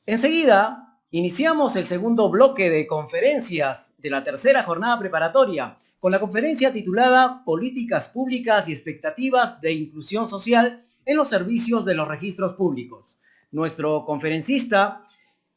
Enseguida, iniciamos el segundo bloque de conferencias de la tercera jornada preparatoria, con la conferencia titulada Políticas Públicas y Expectativas de Inclusión Social en los Servicios de los Registros Públicos. Nuestro conferencista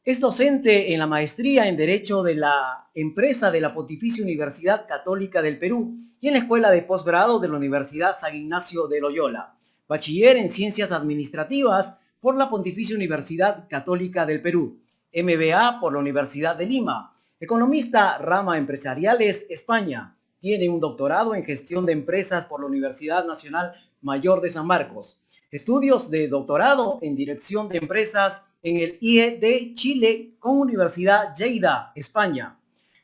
es docente en la maestría en Derecho de la empresa de la Pontificia Universidad Católica del Perú y en la Escuela de Posgrado de la Universidad San Ignacio de Loyola. Bachiller en Ciencias Administrativas por la Pontificia Universidad Católica del Perú. MBA por la Universidad de Lima. Economista rama empresariales España. Tiene un doctorado en gestión de empresas por la Universidad Nacional Mayor de San Marcos. Estudios de doctorado en dirección de empresas en el IE de Chile con Universidad Lleida, España.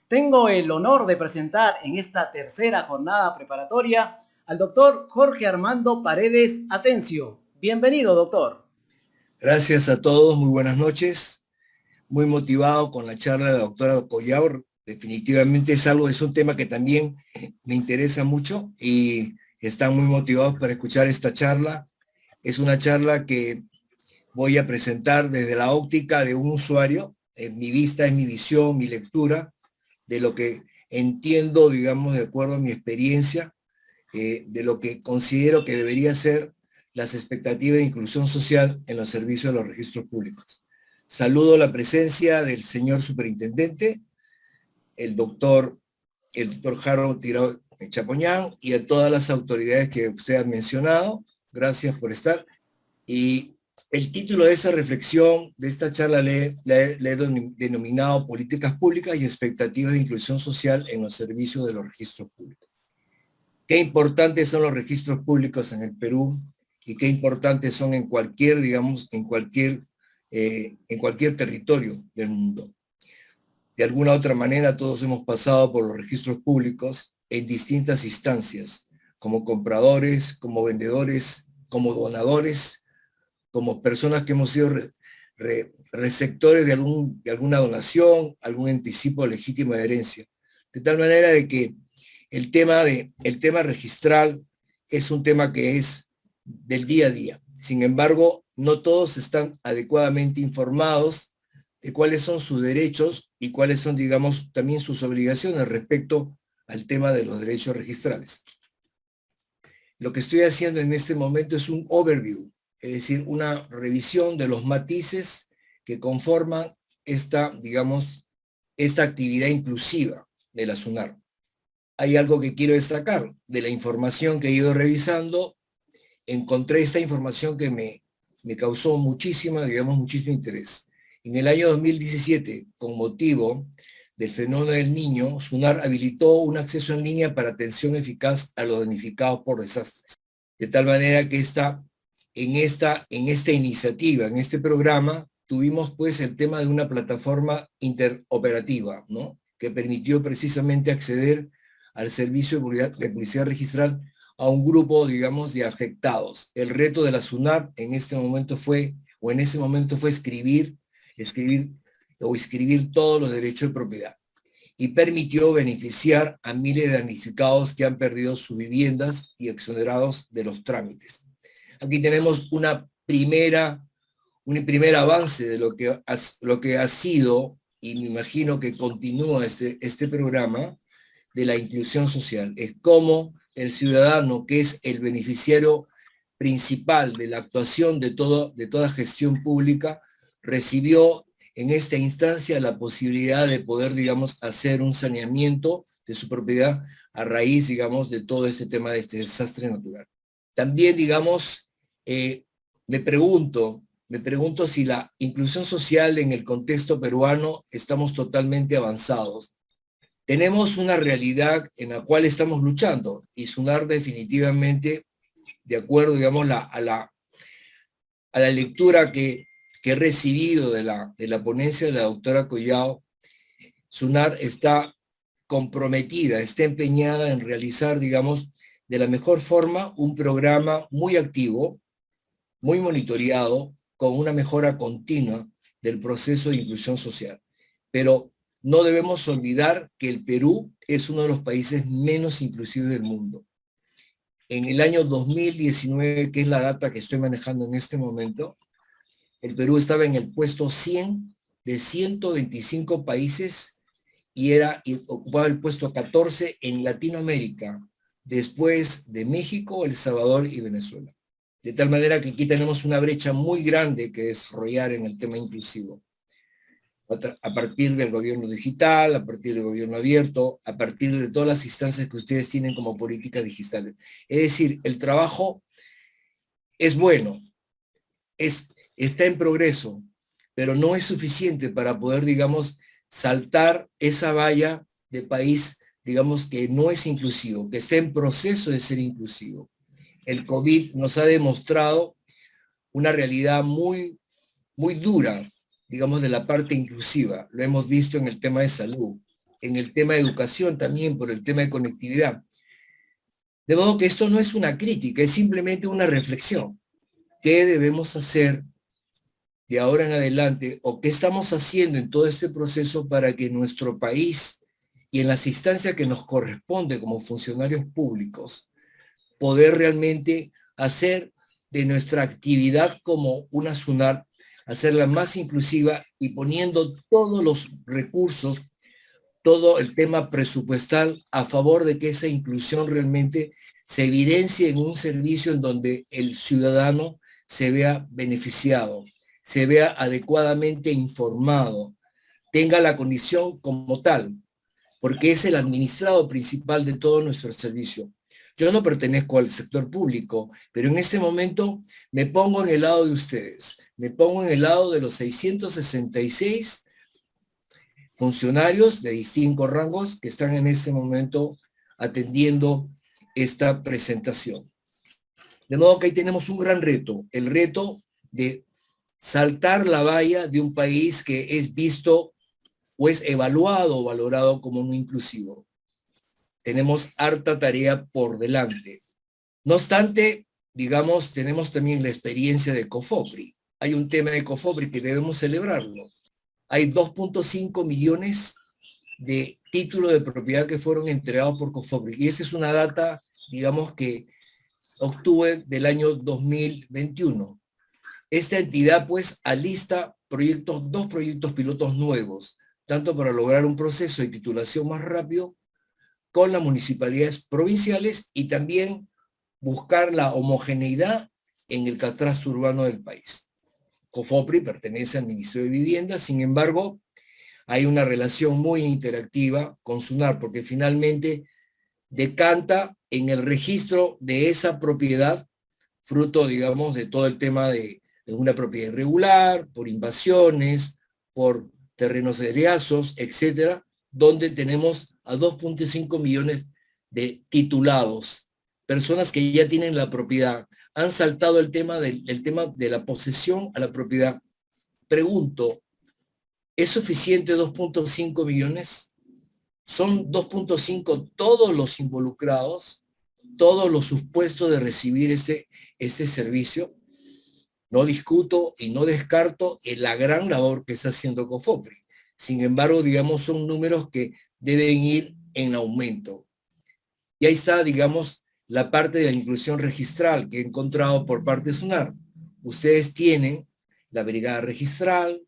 Tengo el honor de presentar en esta tercera jornada preparatoria al doctor Jorge Armando Paredes Atencio. Bienvenido, doctor. Gracias a todos, muy buenas noches. Muy motivado con la charla de la doctora Collao. Definitivamente es un tema que también me interesa mucho y están muy motivados para escuchar esta charla. Es una charla que voy a presentar desde la óptica de un usuario. En mi vista, es mi visión, mi lectura de lo que entiendo, digamos, de acuerdo a mi experiencia, de lo que considero que debería ser las expectativas de inclusión social en los servicios de los registros públicos. Saludo la presencia del señor superintendente, el doctor Harold Tirado Chapoñán, y a todas las autoridades que usted ha mencionado. Gracias por estar. Y el título de esa reflexión, de esta charla, le he denominado Políticas Públicas y Expectativas de Inclusión Social en los Servicios de los Registros Públicos. Qué importantes son los registros públicos en el Perú y qué importantes son en cualquier, digamos, en cualquier territorio del mundo. De alguna u otra manera, todos hemos pasado por los registros públicos en distintas instancias, como compradores, como vendedores, como donadores, como personas que hemos sido receptores de alguna donación, algún anticipo legítimo de herencia. De tal manera de que el tema registral es un tema que es del día a día. Sin embargo, no todos están adecuadamente informados de cuáles son sus derechos y cuáles son, digamos, también sus obligaciones respecto al tema de los derechos registrales. Lo que estoy haciendo en este momento es un overview, es decir, una revisión de los matices que conforman esta actividad inclusiva de la SUNAR. Hay algo que quiero destacar de la información que he ido revisando. Encontré esta información que me causó muchísimo interés. En el año 2017, con motivo del fenómeno del Niño, SUNAR habilitó un acceso en línea para atención eficaz a los damnificados por desastres. De tal manera que en esta iniciativa, en este programa, tuvimos pues el tema de una plataforma interoperativa, ¿no?, que permitió precisamente acceder al servicio de publicidad registral a un grupo, digamos, de afectados. El reto de la SUNAR en ese momento fue escribir todos los derechos de propiedad, y permitió beneficiar a miles de damnificados que han perdido sus viviendas y exonerados de los trámites. Aquí tenemos un primer avance de lo que ha sido, y me imagino que continúa este programa de la inclusión social. Es como el ciudadano, que es el beneficiario principal de la actuación de toda gestión pública, recibió en esta instancia la posibilidad de poder, digamos, hacer un saneamiento de su propiedad a raíz, digamos, de todo este tema de este desastre natural. También, digamos, me pregunto si la inclusión social en el contexto peruano estamos totalmente avanzados. Tenemos una realidad en la cual estamos luchando, y SUNAR definitivamente, de acuerdo, digamos, a la lectura que he recibido de la ponencia de la doctora Collao, SUNAR está comprometida, está empeñada en realizar, digamos, de la mejor forma un programa muy activo, muy monitoreado, con una mejora continua del proceso de inclusión social. Pero no debemos olvidar que el Perú es uno de los países menos inclusivos del mundo. En el año 2019, que es la data que estoy manejando en este momento, El Perú estaba en el puesto 100 de 125 países y ocupaba el puesto 14 en Latinoamérica, después de México, El Salvador y Venezuela. De tal manera que aquí tenemos una brecha muy grande que desarrollar en el tema inclusivo. A partir del gobierno digital, a partir del gobierno abierto, a partir de todas las instancias que ustedes tienen como políticas digitales. Es decir, el trabajo es bueno, está en progreso, pero no es suficiente para poder, digamos, saltar esa valla de país, digamos, que no es inclusivo, que está en proceso de ser inclusivo. El COVID nos ha demostrado una realidad muy, muy dura, digamos, de la parte inclusiva. Lo hemos visto en el tema de salud, en el tema de educación también, por el tema de conectividad. De modo que esto no es una crítica, es simplemente una reflexión. ¿Qué debemos hacer de ahora en adelante o qué estamos haciendo en todo este proceso para que nuestro país y en las instancias que nos corresponde como funcionarios públicos poder realmente hacer de nuestra actividad como una SUNAR, hacerla más inclusiva y poniendo todos los recursos, todo el tema presupuestal a favor de que esa inclusión realmente se evidencie en un servicio en donde el ciudadano se vea beneficiado, se vea adecuadamente informado, tenga la condición como tal, porque es el administrado principal de todo nuestro servicio. Yo no pertenezco al sector público, pero en este momento me pongo en el lado de ustedes, me pongo en el lado de los 666 funcionarios de distintos rangos que están en este momento atendiendo esta presentación. De modo que ahí tenemos un gran reto, el reto de saltar la valla de un país que es visto o es evaluado o valorado como no inclusivo. Tenemos harta tarea por delante. No obstante, digamos, tenemos también la experiencia de COFOPRI. Hay un tema de COFOPRI que debemos celebrarlo. Hay 2.5 millones de títulos de propiedad que fueron entregados por COFOPRI. Y esa es una data, digamos, que octubre del año 2021. Esta entidad, pues, alista dos proyectos pilotos nuevos, tanto para lograr un proceso de titulación más rápido con las municipalidades provinciales y también buscar la homogeneidad en el catastro urbano del país. COFOPRI pertenece al Ministerio de Vivienda, sin embargo, hay una relación muy interactiva con SUNAR, porque finalmente decanta en el registro de esa propiedad, fruto, digamos, de todo el tema de una propiedad irregular, por invasiones, por terrenos seriazos, etcétera, donde tenemos a 2.5 millones de titulados, personas que ya tienen la propiedad, han saltado el tema de la posesión a la propiedad. Pregunto, ¿es suficiente 2.5 millones? ¿Son 2.5 todos los involucrados, todos los supuestos de recibir este servicio? No discuto y no descarto la gran labor que está haciendo COFOPRI. Sin embargo, digamos, son números que deben ir en aumento. Y ahí está, digamos, la parte de la inclusión registral que he encontrado por parte de SUNAR. Ustedes tienen la brigada registral,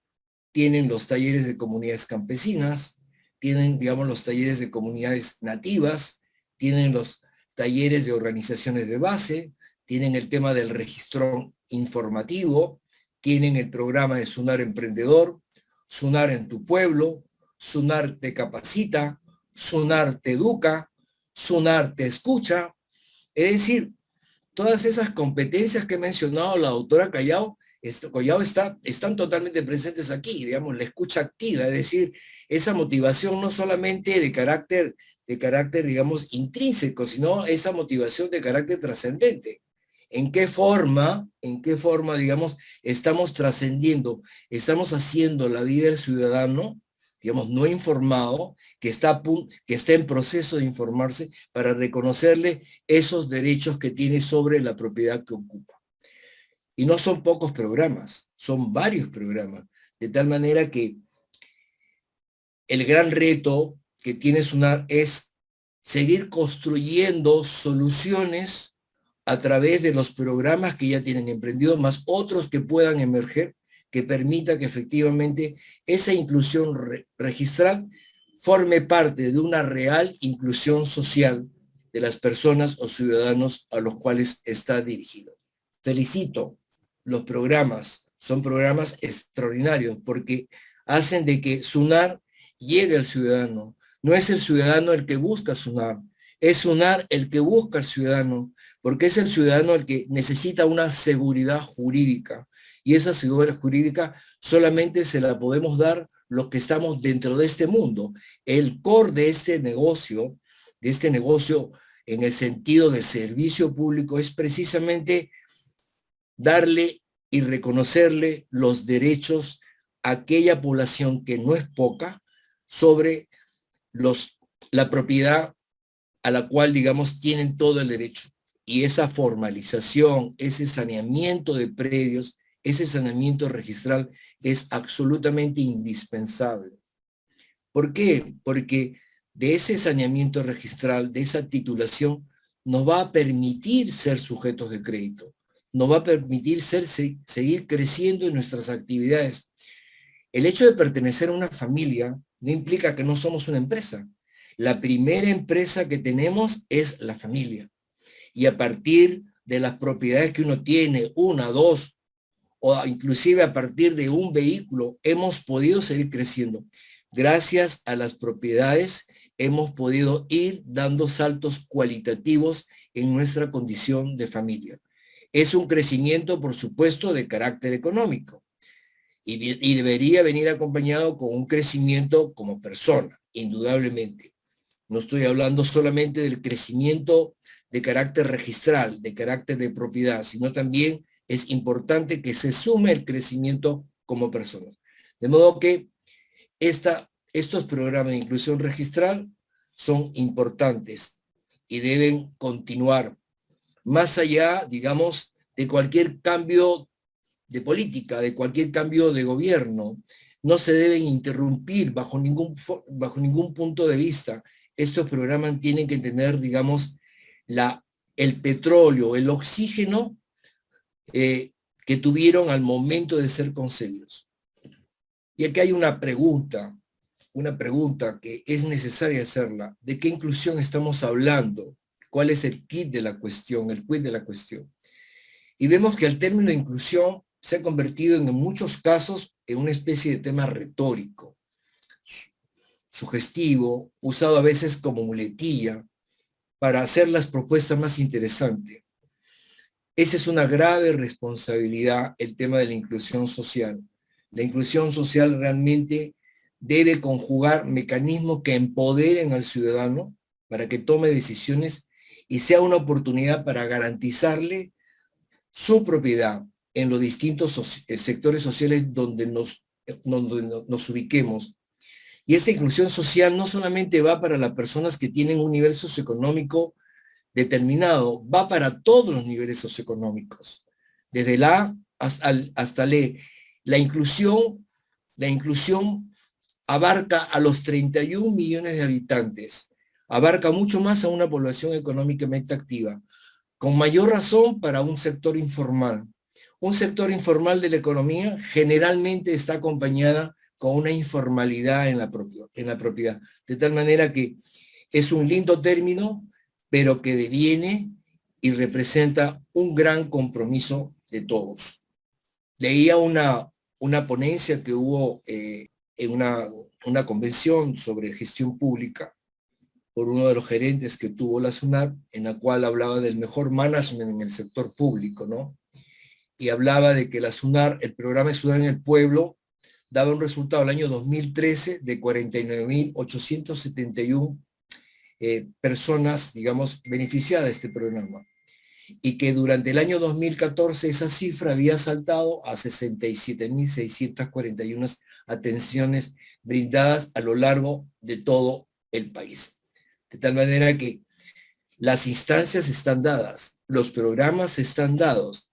tienen los talleres de comunidades campesinas, tienen, digamos, los talleres de comunidades nativas, tienen los talleres de organizaciones de base, tienen el tema del registro informativo, tienen el programa de SUNAR Emprendedor, SUNAR en tu pueblo, SUNAR te capacita, SUNAR te educa, SUNAR te escucha. Es decir, todas esas competencias que ha mencionado la doctora Collao están totalmente presentes aquí, digamos, la escucha activa, es decir, esa motivación no solamente de carácter, digamos, intrínseco, sino esa motivación de carácter trascendente. ¿En qué forma, digamos, estamos trascendiendo, estamos haciendo la vida del ciudadano, digamos, no informado, que está en proceso de informarse para reconocerle esos derechos que tiene sobre la propiedad que ocupa? Y no son pocos programas, son varios programas, de tal manera que el gran reto que tiene SUNAR es seguir construyendo soluciones a través de los programas que ya tienen emprendidos, más otros que puedan emerger, que permita que efectivamente esa inclusión registral forme parte de una real inclusión social de las personas o ciudadanos a los cuales está dirigido. Felicito los programas, son programas extraordinarios porque hacen de que SUNAR llegue al ciudadano. No es el ciudadano el que busca SUNAR, es SUNAR el que busca al ciudadano, porque es el ciudadano el que necesita una seguridad jurídica, y esa seguridad jurídica solamente se la podemos dar los que estamos dentro de este mundo. El core de este negocio en el sentido de servicio público, es precisamente darle y reconocerle los derechos a aquella población que no es poca sobre la propiedad a la cual, digamos, tienen todo el derecho. Y esa formalización, ese saneamiento de predios, ese saneamiento registral es absolutamente indispensable. ¿Por qué? Porque de ese saneamiento registral, de esa titulación, nos va a permitir ser sujetos de crédito, nos va a permitir seguir creciendo en nuestras actividades. El hecho de pertenecer a una familia no implica que no somos una empresa. La primera empresa que tenemos es la familia. Y a partir de las propiedades que uno tiene, una, dos, o inclusive a partir de un vehículo, hemos podido seguir creciendo. Gracias a las propiedades hemos podido ir dando saltos cualitativos en nuestra condición de familia. Es un crecimiento, por supuesto, de carácter económico y debería venir acompañado con un crecimiento como persona, indudablemente. No estoy hablando solamente del crecimiento de carácter registral, de carácter de propiedad, sino también es importante que se sume el crecimiento como personas. De modo que estos programas de inclusión registral son importantes y deben continuar más allá, digamos, de cualquier cambio de política, de cualquier cambio de gobierno. No se deben interrumpir bajo ningún punto de vista. Estos programas tienen que tener, digamos, el petróleo, el oxígeno que tuvieron al momento de ser concebidos. Y aquí hay una pregunta que es necesaria hacerla. ¿De qué inclusión estamos hablando? ¿Cuál es el quid de la cuestión, el quid de la cuestión? Y vemos que el término inclusión se ha convertido en muchos casos en una especie de tema retórico, sugestivo, usado a veces como muletilla para hacer las propuestas más interesantes. Esa es una grave responsabilidad, el tema de la inclusión social. La inclusión social realmente debe conjugar mecanismos que empoderen al ciudadano para que tome decisiones y sea una oportunidad para garantizarle su propiedad en los distintos sectores sociales donde nos ubiquemos. Y esta inclusión social no solamente va para las personas que tienen un nivel socioeconómico determinado, va para todos los niveles socioeconómicos, desde la A hasta la E. La inclusión abarca a los 31 millones de habitantes, abarca mucho más a una población económicamente activa, con mayor razón para un sector informal. Un sector informal de la economía generalmente está acompañada con una informalidad en la propiedad, de tal manera que es un lindo término, pero que deviene y representa un gran compromiso de todos. Leía una ponencia que hubo en una convención sobre gestión pública por uno de los gerentes que tuvo la SUNAR, en la cual hablaba del mejor management en el sector público, ¿no? Y hablaba de que la SUNAR, el programa de SUNAR en el pueblo, daba un resultado el año 2013 de 49.871 personas, digamos, beneficiadas de este programa. Y que durante el año 2014 esa cifra había saltado a 67.641 atenciones brindadas a lo largo de todo el país. De tal manera que las instancias están dadas, los programas están dados,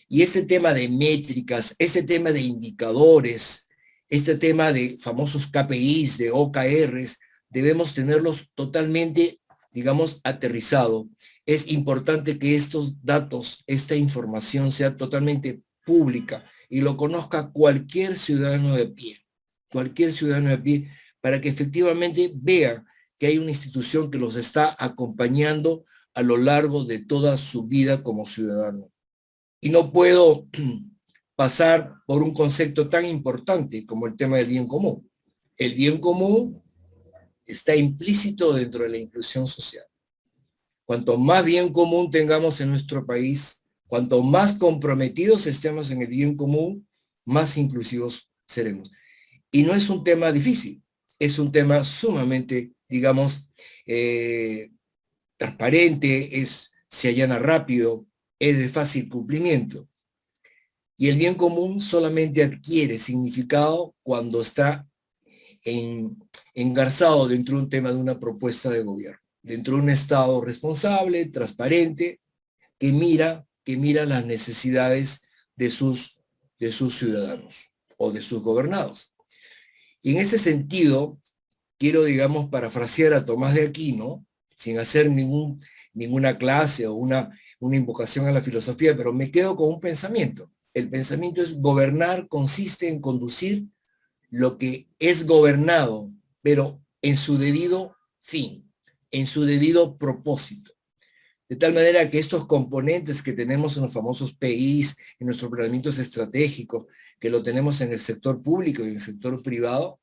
y este tema de métricas, este tema de indicadores, este tema de famosos KPIs, de OKRs, debemos tenerlos totalmente, digamos, aterrizado. Es importante que estos datos, esta información sea totalmente pública y lo conozca cualquier ciudadano de a pie, para que efectivamente vea que hay una institución que los está acompañando a lo largo de toda su vida como ciudadano. Y no puedo pasar por un concepto tan importante como el tema del bien común. El bien común está implícito dentro de la inclusión social. Cuanto más bien común tengamos en nuestro país, cuanto más comprometidos estemos en el bien común, más inclusivos seremos. Y no es un tema difícil, es un tema sumamente, digamos, transparente, se allana rápido, es de fácil cumplimiento. Y el bien común solamente adquiere significado cuando está engarzado dentro de un tema de una propuesta de gobierno, dentro de un Estado responsable, transparente, que mira las necesidades de sus ciudadanos o de sus gobernados. Y en ese sentido, quiero, digamos, parafrasear a Tomás de Aquino, sin hacer ninguna clase o una invocación a la filosofía, pero me quedo con un pensamiento. El pensamiento es: gobernar consiste en conducir lo que es gobernado, pero en su debido fin, en su debido propósito. De tal manera que estos componentes que tenemos en los famosos PIs, en nuestros planeamientos estratégicos, que lo tenemos en el sector público y en el sector privado,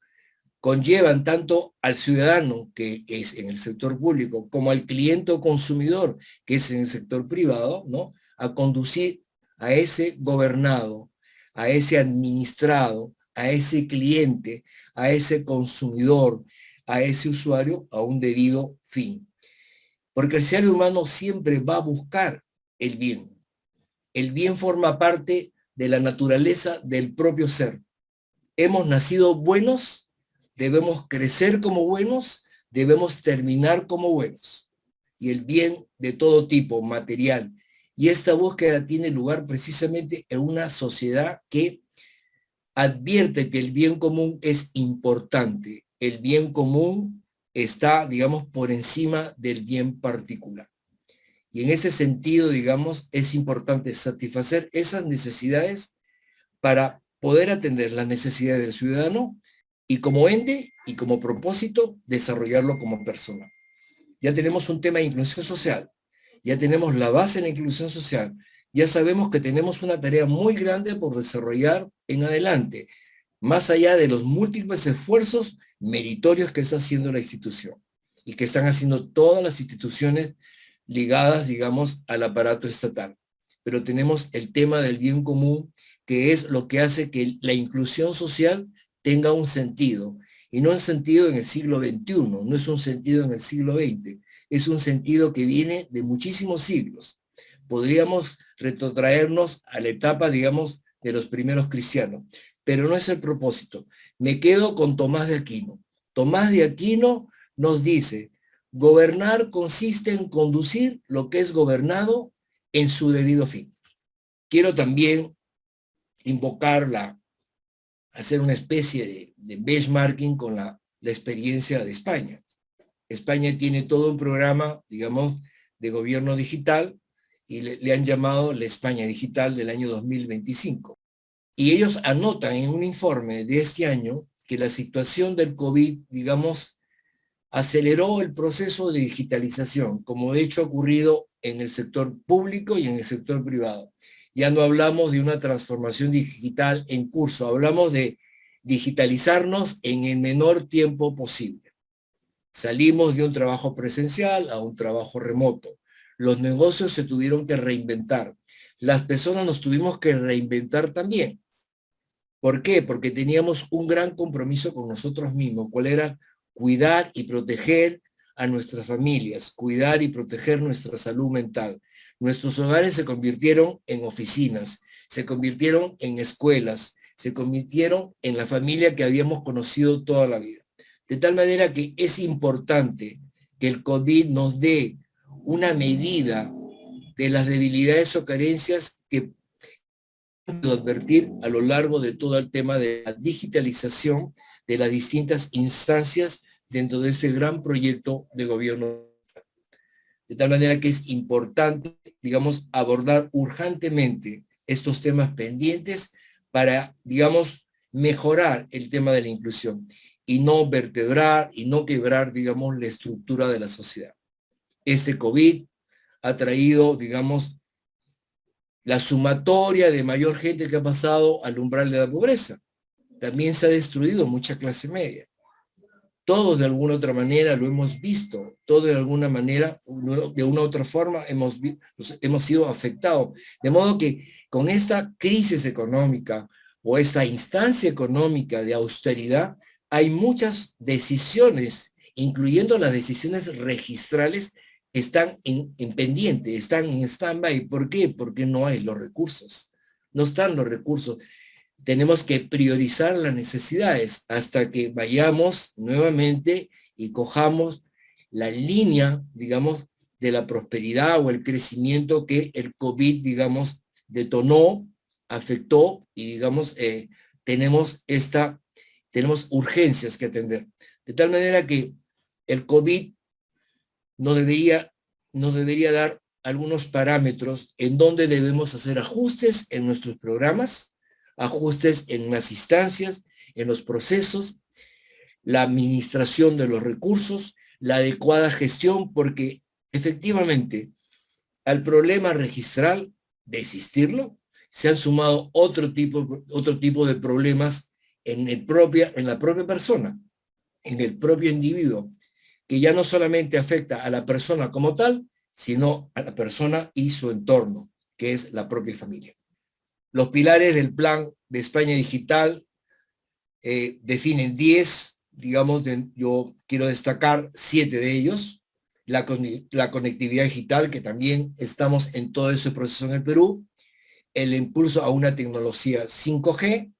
conllevan tanto al ciudadano, que es en el sector público, como al cliente o consumidor, que es en el sector privado, ¿no?, a conducir a ese gobernado, a ese administrado, a ese cliente, a ese consumidor, a ese usuario, a un debido fin. Porque el ser humano siempre va a buscar el bien. El bien forma parte de la naturaleza del propio ser. Hemos nacido buenos, debemos crecer como buenos, debemos terminar como buenos. Y el bien de todo tipo, material. Y esta búsqueda tiene lugar precisamente en una sociedad que advierte que el bien común es importante. El bien común está, digamos, por encima del bien particular. Y en ese sentido, digamos, es importante satisfacer esas necesidades para poder atender las necesidades del ciudadano y como ente y como propósito desarrollarlo como persona. Ya tenemos un tema de inclusión social, ya tenemos la base en la inclusión social, ya sabemos que tenemos una tarea muy grande por desarrollar en adelante, más allá de los múltiples esfuerzos meritorios que está haciendo la institución y que están haciendo todas las instituciones ligadas, digamos, al aparato estatal. Pero tenemos el tema del bien común, que es lo que hace que la inclusión social tenga un sentido, y no un sentido en el siglo XXI, no es un sentido en el siglo XX, es un sentido que viene de muchísimos siglos. Podríamos retrotraernos a la etapa, digamos, de los primeros cristianos, pero no es el propósito. Me quedo con Tomás de Aquino. Tomás de Aquino nos dice: gobernar consiste en conducir lo que es gobernado en su debido fin. Quiero también hacer una especie de benchmarking con la experiencia de España. España tiene todo un programa, digamos, de gobierno digital, y le han llamado la España Digital del año 2025. Y ellos anotan en un informe de este año que la situación del COVID, digamos, aceleró el proceso de digitalización, como de hecho ha ocurrido en el sector público y en el sector privado. Ya no hablamos de una transformación digital en curso, hablamos de digitalizarnos en el menor tiempo posible. Salimos de un trabajo presencial a un trabajo remoto. Los negocios se tuvieron que reinventar. Las personas nos tuvimos que reinventar también. ¿Por qué? Porque teníamos un gran compromiso con nosotros mismos, cuál era cuidar y proteger a nuestras familias, cuidar y proteger nuestra salud mental. Nuestros hogares se convirtieron en oficinas, se convirtieron en escuelas, se convirtieron en la familia que habíamos conocido toda la vida. De tal manera que es importante que el COVID nos dé una medida de las debilidades o carencias que advertir a lo largo de todo el tema de la digitalización de las distintas instancias dentro de este gran proyecto de gobierno. De tal manera que es importante, digamos, abordar urgentemente estos temas pendientes para, digamos, mejorar el tema de la inclusión y no vertebrar y no quebrar, digamos, la estructura de la sociedad. Este COVID ha traído, digamos, la sumatoria de mayor gente que ha pasado al umbral de la pobreza. También se ha destruido mucha clase media. Todos de alguna otra manera lo hemos visto, todos de alguna manera, de una u otra forma hemos sido afectados. De modo que con esta crisis económica o esta instancia económica de austeridad, hay muchas decisiones, incluyendo las decisiones registrales, están en pendiente, están en stand-by. ¿Por qué? Porque no hay los recursos. No están los recursos. Tenemos que priorizar las necesidades hasta que vayamos nuevamente y cojamos la línea, digamos, de la prosperidad o el crecimiento que el COVID, digamos, detonó, afectó y, digamos, tenemos urgencias que atender. De tal manera que el COVID nos debería dar algunos parámetros en donde debemos hacer ajustes en nuestros programas, ajustes en las instancias, en los procesos, la administración de los recursos, la adecuada gestión, porque efectivamente al problema registral de existirlo, se han sumado otro tipo de problemas en la propia persona, en el propio individuo, que ya no solamente afecta a la persona como tal, sino a la persona y su entorno, que es la propia familia. Los pilares del plan de España Digital definen 10, digamos, yo quiero destacar 7 de ellos. La conectividad digital, que también estamos en todo ese proceso en el Perú, el impulso a una tecnología 5G,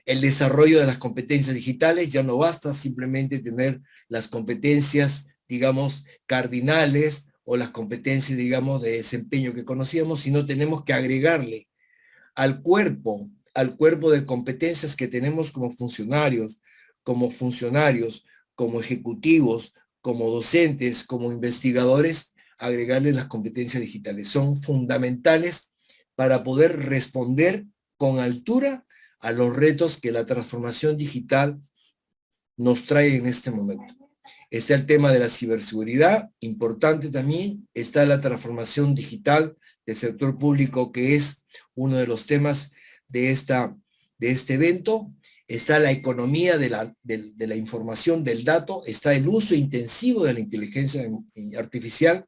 el desarrollo de las competencias digitales. Ya no basta simplemente tener las competencias, digamos, cardinales o las competencias, digamos, de desempeño que conocíamos, sino tenemos que agregarle al cuerpo de competencias que tenemos como funcionarios, como ejecutivos, como docentes, como investigadores, agregarle las competencias digitales. Son fundamentales para poder responder con altura a los retos que la transformación digital nos trae en este momento. Está el tema de la ciberseguridad, importante también. Está la transformación digital del sector público, que es uno de los temas de este evento. Está la economía de la información, del dato. Está el uso intensivo de la inteligencia artificial.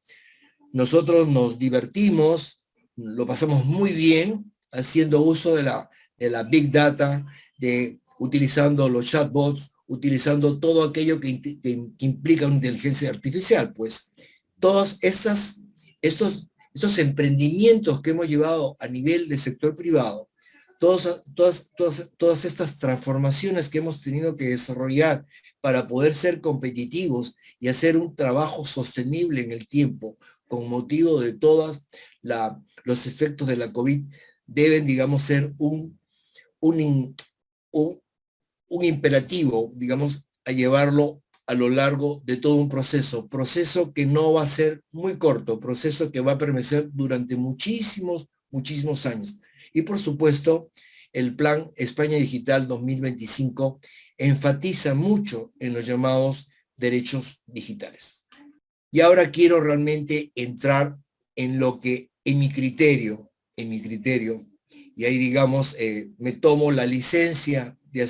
Nosotros nos divertimos, lo pasamos muy bien haciendo uso de la Big Data, utilizando los chatbots, utilizando todo aquello que implica una inteligencia artificial. Pues todos estos emprendimientos que hemos llevado a nivel del sector privado, todas estas transformaciones que hemos tenido que desarrollar para poder ser competitivos y hacer un trabajo sostenible en el tiempo, con motivo de todos los efectos de la COVID, deben, digamos, ser un imperativo, digamos, a llevarlo a lo largo de todo un proceso que no va a ser muy corto, proceso que va a permanecer durante muchísimos años. Y por supuesto, el Plan España Digital 2025 enfatiza mucho en los llamados derechos digitales. Y ahora quiero realmente entrar en lo que, en mi criterio, y ahí, digamos, me tomo la licencia de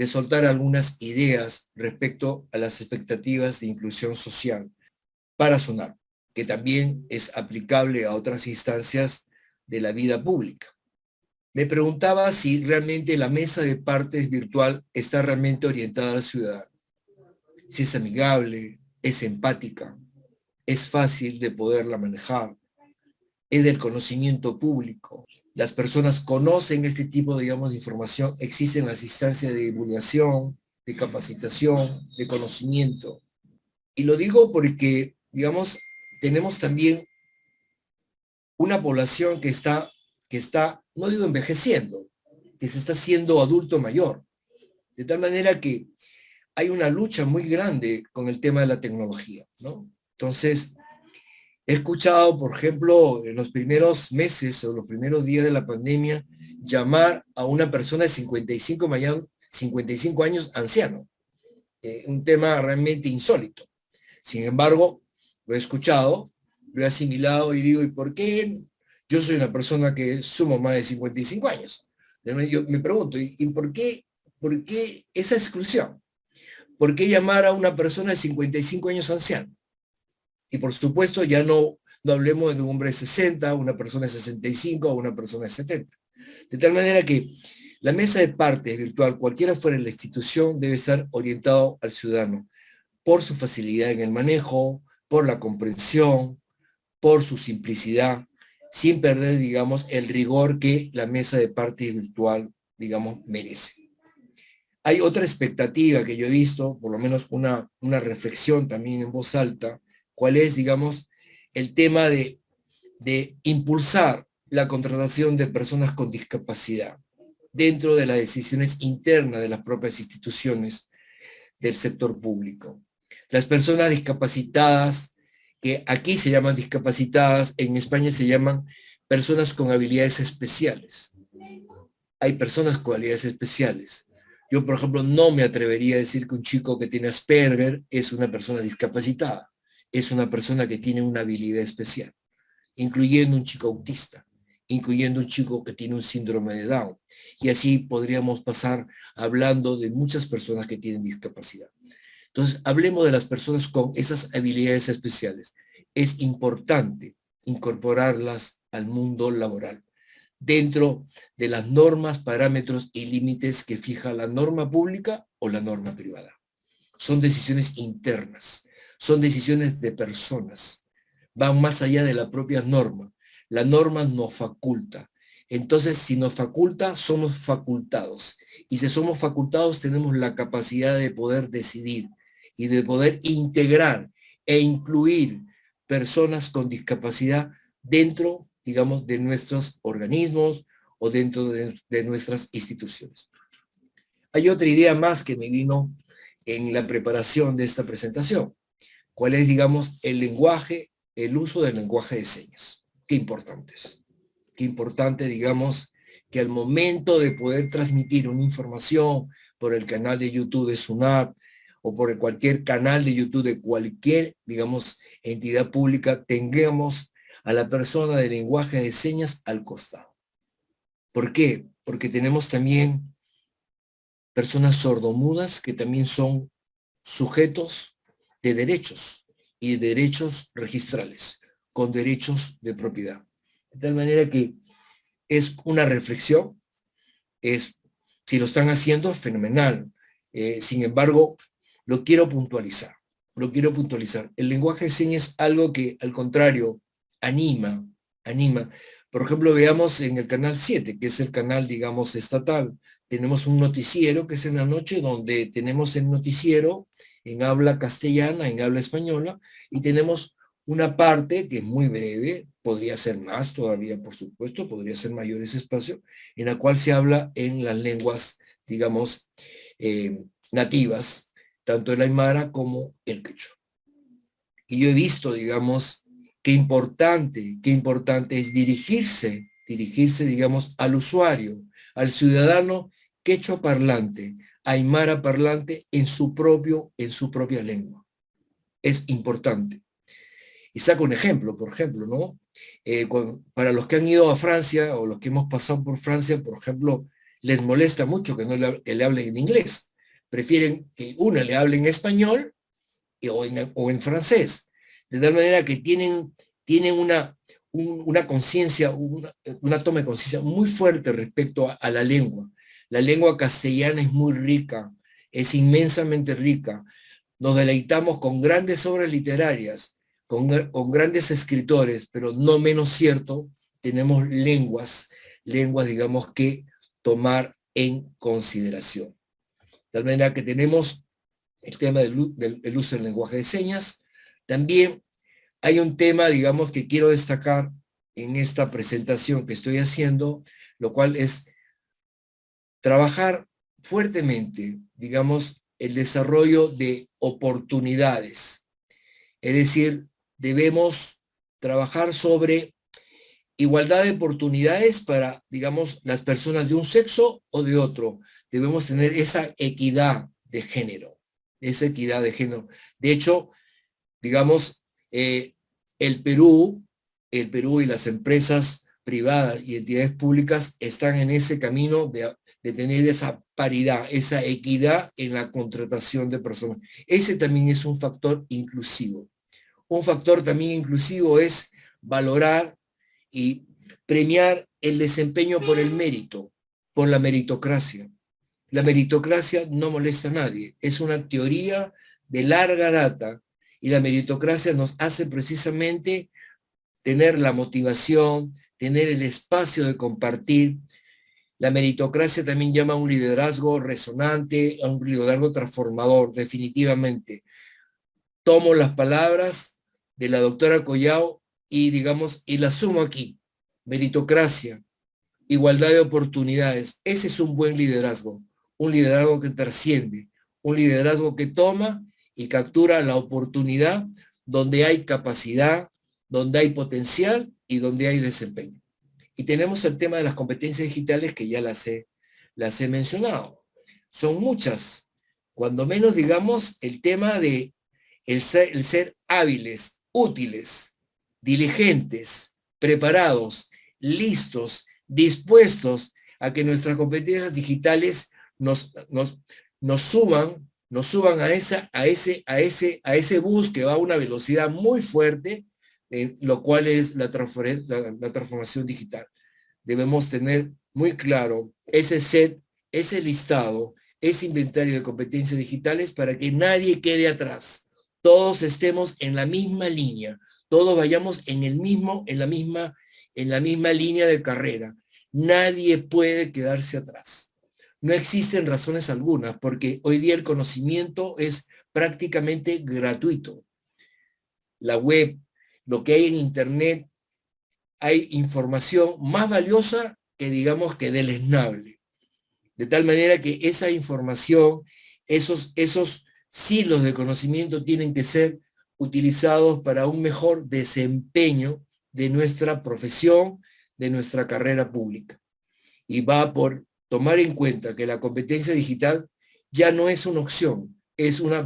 soltar algunas ideas respecto a las expectativas de inclusión social para SUNAR, que también es aplicable a otras instancias de la vida pública. Me preguntaba si realmente la mesa de partes virtual está realmente orientada al ciudadano, si es amigable, es empática, es fácil de poderla manejar, es del conocimiento público. Las personas conocen este tipo, digamos, de información. Existen las instancias de divulgación, de capacitación, de conocimiento. Y lo digo porque, digamos, tenemos también una población que está, no digo envejeciendo, que se está haciendo adulto mayor. De tal manera que hay una lucha muy grande con el tema de la tecnología, ¿no? Entonces, He escuchado, por ejemplo, en los primeros meses o los primeros días de la pandemia, llamar a una persona de 55 años anciano. Un tema realmente insólito. Sin embargo, lo he escuchado, lo he asimilado y digo, ¿y por qué? Yo soy una persona que sumo más de 55 años. Yo me pregunto, ¿y por qué esa exclusión? ¿Por qué llamar a una persona de 55 años anciano? Y por supuesto, ya no hablemos de un hombre de 60, una persona de 65 o una persona de 70. De tal manera que la mesa de partes virtual, cualquiera fuera la institución, debe estar orientado al ciudadano por su facilidad en el manejo, por la comprensión, por su simplicidad, sin perder, digamos, el rigor que la mesa de partes virtual, digamos, merece. Hay otra expectativa que yo he visto, por lo menos una reflexión también en voz alta, cuál es, digamos, el tema de impulsar la contratación de personas con discapacidad dentro de las decisiones internas de las propias instituciones del sector público. Las personas discapacitadas, que aquí se llaman discapacitadas, en España se llaman personas con habilidades especiales. Hay personas con habilidades especiales. Yo, por ejemplo, no me atrevería a decir que un chico que tiene Asperger es una persona discapacitada. Es una persona que tiene una habilidad especial, incluyendo un chico autista, incluyendo un chico que tiene un síndrome de Down. Y así podríamos pasar hablando de muchas personas que tienen discapacidad. Entonces, hablemos de las personas con esas habilidades especiales. Es importante incorporarlas al mundo laboral, dentro de las normas, parámetros y límites que fija la norma pública o la norma privada. Son decisiones internas, son decisiones de personas, van más allá de la propia norma. La norma nos faculta. Entonces, si nos faculta, somos facultados. Y si somos facultados, tenemos la capacidad de poder decidir y de poder integrar e incluir personas con discapacidad dentro, digamos, de nuestros organismos o dentro de nuestras instituciones. Hay otra idea más que me vino en la preparación de esta presentación. ¿Cuál es, digamos, el lenguaje, el uso del lenguaje de señas? Qué importante es. Qué importante, digamos, que al momento de poder transmitir una información por el canal de YouTube de SUNAT o por cualquier canal de YouTube de cualquier, digamos, entidad pública, tengamos a la persona de lenguaje de señas al costado. ¿Por qué? Porque tenemos también personas sordomudas que también son sujetos de derechos y de derechos registrales, con derechos de propiedad. De tal manera que es una reflexión, si lo están haciendo, fenomenal. Sin embargo, lo quiero puntualizar. El lenguaje de señas es algo que, al contrario, anima. Por ejemplo, veamos en el canal 7, que es el canal, digamos, estatal. Tenemos un noticiero que es en la noche, donde tenemos el noticiero en habla castellana, en habla española, y tenemos una parte que es muy breve, podría ser más todavía, por supuesto, podría ser mayor ese espacio, en la cual se habla en las lenguas, digamos, nativas, tanto el aymara como el quechua. Y yo he visto, digamos, qué importante es dirigirse, digamos, al usuario, al ciudadano quechua parlante, aymara parlante en su propia lengua. Es importante. Y saco un ejemplo, por ejemplo, ¿no? Para los que han ido a Francia o los que hemos pasado por Francia, por ejemplo, les molesta mucho que no le hablen en inglés. Prefieren que una le hable en español o en francés. De tal manera que tienen una conciencia, una toma de conciencia muy fuerte respecto a la lengua. La lengua castellana es muy rica, es inmensamente rica. Nos deleitamos con grandes obras literarias, con grandes escritores, pero no menos cierto, tenemos lenguas, digamos, que tomar en consideración. De tal manera que tenemos el tema del uso del lenguaje de señas. También hay un tema, digamos, que quiero destacar en esta presentación que estoy haciendo, lo cual es trabajar fuertemente, digamos, el desarrollo de oportunidades. Es decir, debemos trabajar sobre igualdad de oportunidades para, digamos, las personas de un sexo o de otro. Debemos tener esa equidad de género, esa equidad de género. De hecho, digamos, el Perú y las empresas privadas y entidades públicas están en ese camino de tener esa paridad, esa equidad en la contratación de personas. Ese también es un factor inclusivo. Un factor también inclusivo es valorar y premiar el desempeño por el mérito, por la meritocracia. La meritocracia no molesta a nadie, es una teoría de larga data y la meritocracia nos hace precisamente tener la motivación, tener el espacio de compartir. La meritocracia también llama a un liderazgo resonante, a un liderazgo transformador, definitivamente. Tomo las palabras de la doctora Collao y, digamos, y las sumo aquí. Meritocracia, igualdad de oportunidades. Ese es un buen liderazgo, un liderazgo que trasciende, un liderazgo que toma y captura la oportunidad donde hay capacidad, donde hay potencial y donde hay desempeño. Y tenemos el tema de las competencias digitales que ya las he mencionado. Son muchas. Cuando menos, digamos, el tema de el ser hábiles, útiles, diligentes, preparados, listos, dispuestos a que nuestras competencias digitales nos suban a ese bus que va a una velocidad muy fuerte, lo cual es la transformación digital. Debemos tener muy claro ese set, ese listado, ese inventario de competencias digitales para que nadie quede atrás. Todos estemos en la misma línea, todos vayamos en la misma línea de carrera. Nadie puede quedarse atrás. No existen razones algunas, porque hoy día el conocimiento es prácticamente gratuito. La web, lo que hay en internet, hay información más valiosa que, digamos, que deleznable. De tal manera que esa información, esos silos de conocimiento tienen que ser utilizados para un mejor desempeño de nuestra profesión, de nuestra carrera pública. Y va por tomar en cuenta que la competencia digital ya no es una opción, es una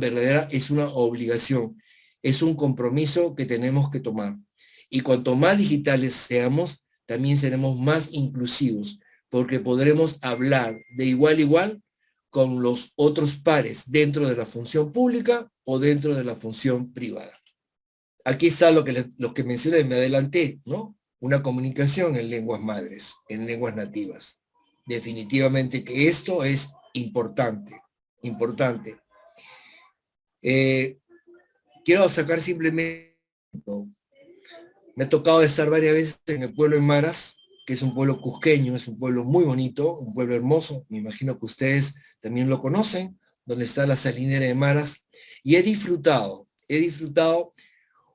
obligación, es un compromiso que tenemos que tomar. Y cuanto más digitales seamos, también seremos más inclusivos, porque podremos hablar de igual a igual con los otros pares dentro de la función pública o dentro de la función privada. Aquí está lo que mencioné, me adelanté, ¿no? Una comunicación en lenguas madres, en lenguas nativas. Definitivamente que esto es importante, importante. Quiero sacar simplemente, me ha tocado estar varias veces en el pueblo de Maras, que es un pueblo cusqueño, es un pueblo muy bonito, un pueblo hermoso, me imagino que ustedes también lo conocen, donde está la salinera de Maras, y he disfrutado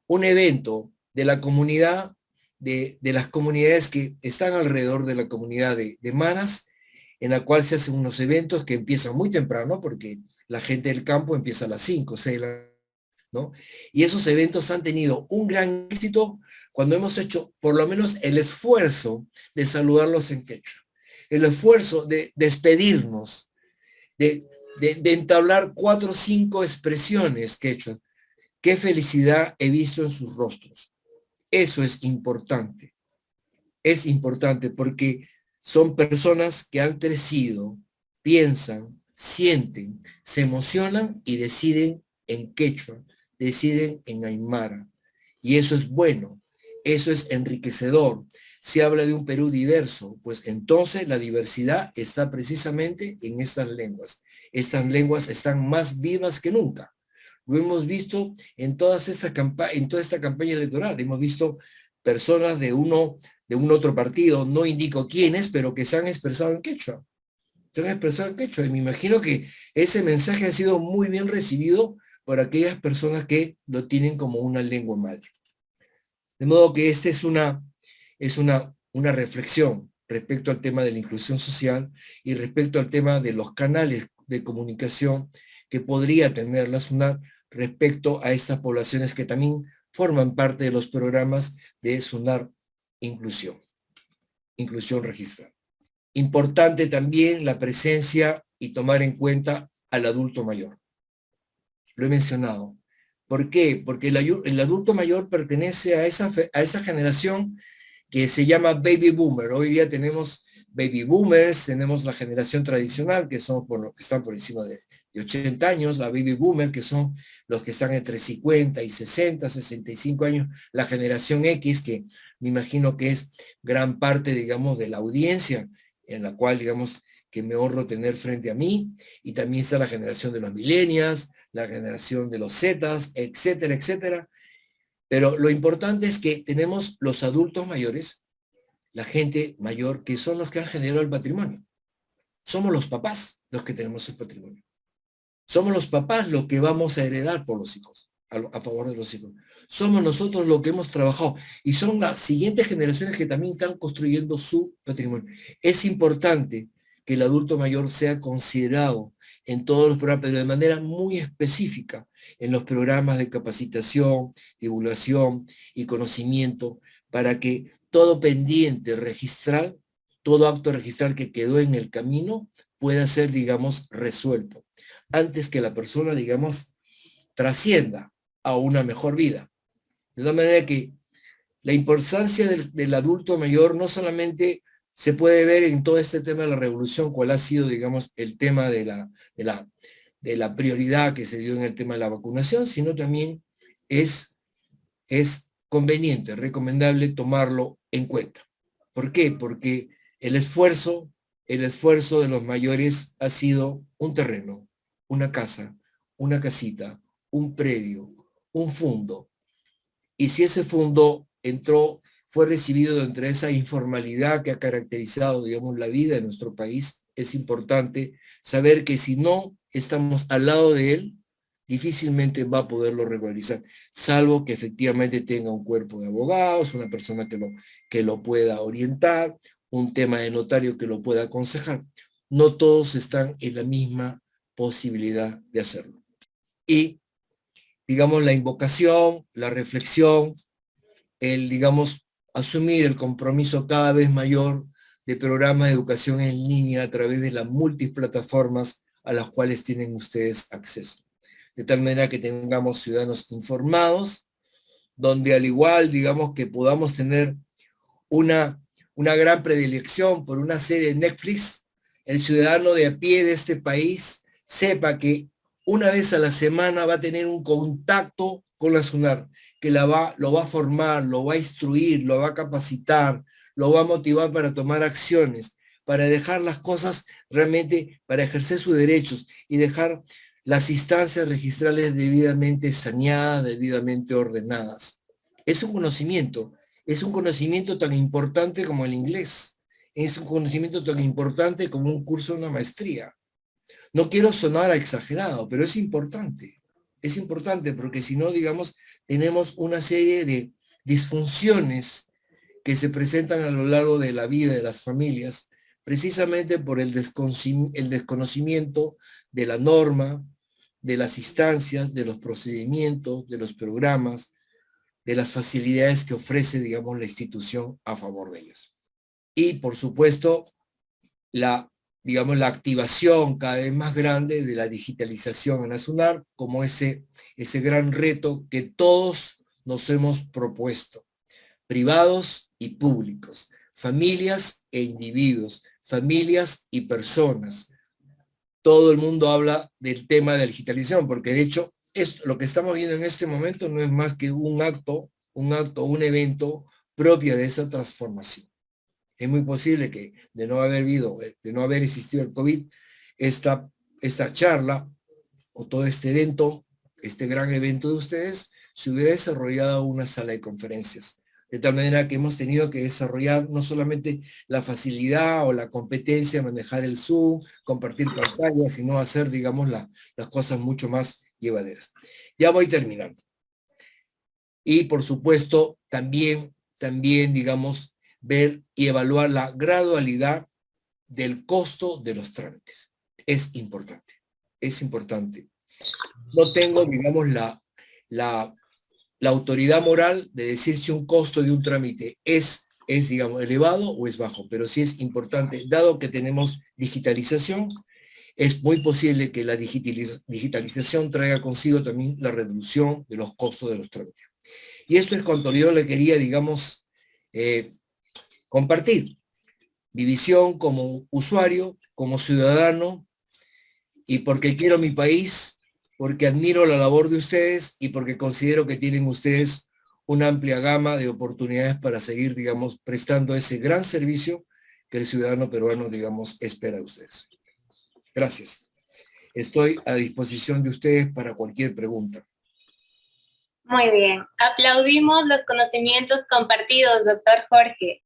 un evento de la comunidad, de las comunidades que están alrededor de la comunidad de Maras, en la cual se hacen unos eventos que empiezan muy temprano, porque la gente del campo empieza a las 5, 6 de la noche, ¿no? Y esos eventos han tenido un gran éxito cuando hemos hecho por lo menos el esfuerzo de saludarlos en quechua, el esfuerzo de despedirnos, de entablar 4 o 5 expresiones quechua. Qué felicidad he visto en sus rostros. Eso es importante porque son personas que han crecido, piensan, sienten, se emocionan y deciden en quechua, deciden en aymara. Y eso es bueno, eso es enriquecedor. Se habla de un Perú diverso, pues entonces la diversidad está precisamente en estas lenguas. Estas lenguas están más vivas que nunca. Lo hemos visto en toda esta campaña electoral. Hemos visto personas de un otro partido, no indico quiénes, pero que se han expresado en quechua. Se han expresado en quechua. Y me imagino que ese mensaje ha sido muy bien recibido por aquellas personas que lo tienen como una lengua madre. De modo que esta es una reflexión respecto al tema de la inclusión social y respecto al tema de los canales de comunicación que podría tener la SUNAT respecto a estas poblaciones que también forman parte de los programas de SUNAR Inclusión Registral. Importante también la presencia y tomar en cuenta al adulto mayor. Lo he mencionado. ¿Por qué? Porque el adulto mayor pertenece a esa generación que se llama Baby Boomer. Hoy día tenemos Baby Boomers, tenemos la generación tradicional, que son por los que están por encima de 80 años, la Baby Boomer, que son los que están entre 50 y 60, 65 años, la generación X, que me imagino que es gran parte, digamos, de la audiencia, en la cual, digamos, que me honro tener frente a mí, y también está la generación de los millennials, la generación de los Zetas, etcétera, etcétera. Pero lo importante es que tenemos los adultos mayores, la gente mayor, que son los que han generado el patrimonio. Somos los papás los que tenemos el patrimonio. Somos los papás los que vamos a heredar por los hijos, a favor de los hijos. Somos nosotros los que hemos trabajado y son las siguientes generaciones que también están construyendo su patrimonio. Es importante que el adulto mayor sea considerado en todos los programas, pero de manera muy específica en los programas de capacitación, divulgación y conocimiento, para que todo pendiente registral, todo acto registral que quedó en el camino pueda ser, digamos, resuelto, antes que la persona, digamos, trascienda a una mejor vida. De tal manera que la importancia del adulto mayor no solamente se puede ver en todo este tema de la revolución, cuál ha sido, digamos, el tema de la prioridad que se dio en el tema de la vacunación, sino también es conveniente, recomendable tomarlo en cuenta. ¿Por qué? Porque el esfuerzo de los mayores ha sido un terreno, una casa, una casita, un predio, un fondo. Y si ese fondo fue recibido dentro de esa informalidad que ha caracterizado, digamos, la vida de nuestro país, es importante saber que si no estamos al lado de él, difícilmente va a poderlo regularizar, salvo que efectivamente tenga un cuerpo de abogados, una persona que lo pueda orientar, un tema de notario que lo pueda aconsejar. No todos están en la misma posibilidad de hacerlo. Y, digamos, la invocación, la reflexión, digamos, asumir el compromiso cada vez mayor de programas de educación en línea a través de las multiplataformas a las cuales tienen ustedes acceso. De tal manera que tengamos ciudadanos informados, donde al igual, digamos, que podamos tener una gran predilección por una serie de Netflix, el ciudadano de a pie de este país sepa que una vez a la semana va a tener un contacto con la SUNAR, que lo va a formar, lo va a instruir, lo va a capacitar, lo va a motivar para tomar acciones, para dejar las cosas realmente, para ejercer sus derechos y dejar las instancias registrales debidamente saneadas, debidamente ordenadas. Es un conocimiento tan importante como el inglés, es un conocimiento tan importante como un curso de una maestría. No quiero sonar exagerado, pero es importante porque si no, digamos, tenemos una serie de disfunciones que se presentan a lo largo de la vida de las familias, precisamente por el desconocimiento de la norma, de las instancias, de los procedimientos, de los programas, de las facilidades que ofrece, digamos, la institución a favor de ellos. Y, por supuesto, la activación cada vez más grande de la digitalización en la SUNAR como ese gran reto que todos nos hemos propuesto, privados y públicos, familias e individuos, familias y personas. Todo el mundo habla del tema de la digitalización, porque de hecho lo que estamos viendo en este momento no es más que un evento propio de esa transformación. Es muy posible que de no haber existido el COVID, esta charla o todo este evento, este gran evento de ustedes, se hubiera desarrollado una sala de conferencias. De tal manera que hemos tenido que desarrollar no solamente la facilidad o la competencia de manejar el Zoom, compartir pantallas, sino hacer, digamos, las cosas mucho más llevaderas. Ya voy terminando. Y por supuesto, también, digamos, ver y evaluar la gradualidad del costo de los trámites. Es importante. No tengo, digamos, la autoridad moral de decir si un costo de un trámite es digamos, elevado o es bajo, pero sí es importante, dado que tenemos digitalización, es muy posible que la digitalización traiga consigo también la reducción de los costos de los trámites. Y esto es cuanto yo le quería, digamos, compartir. Mi visión como usuario, como ciudadano, y porque quiero mi país, porque admiro la labor de ustedes y porque considero que tienen ustedes una amplia gama de oportunidades para seguir, digamos, prestando ese gran servicio que el ciudadano peruano, digamos, espera de ustedes. Gracias. Estoy a disposición de ustedes para cualquier pregunta. Muy bien. Aplaudimos los conocimientos compartidos, doctor Jorge.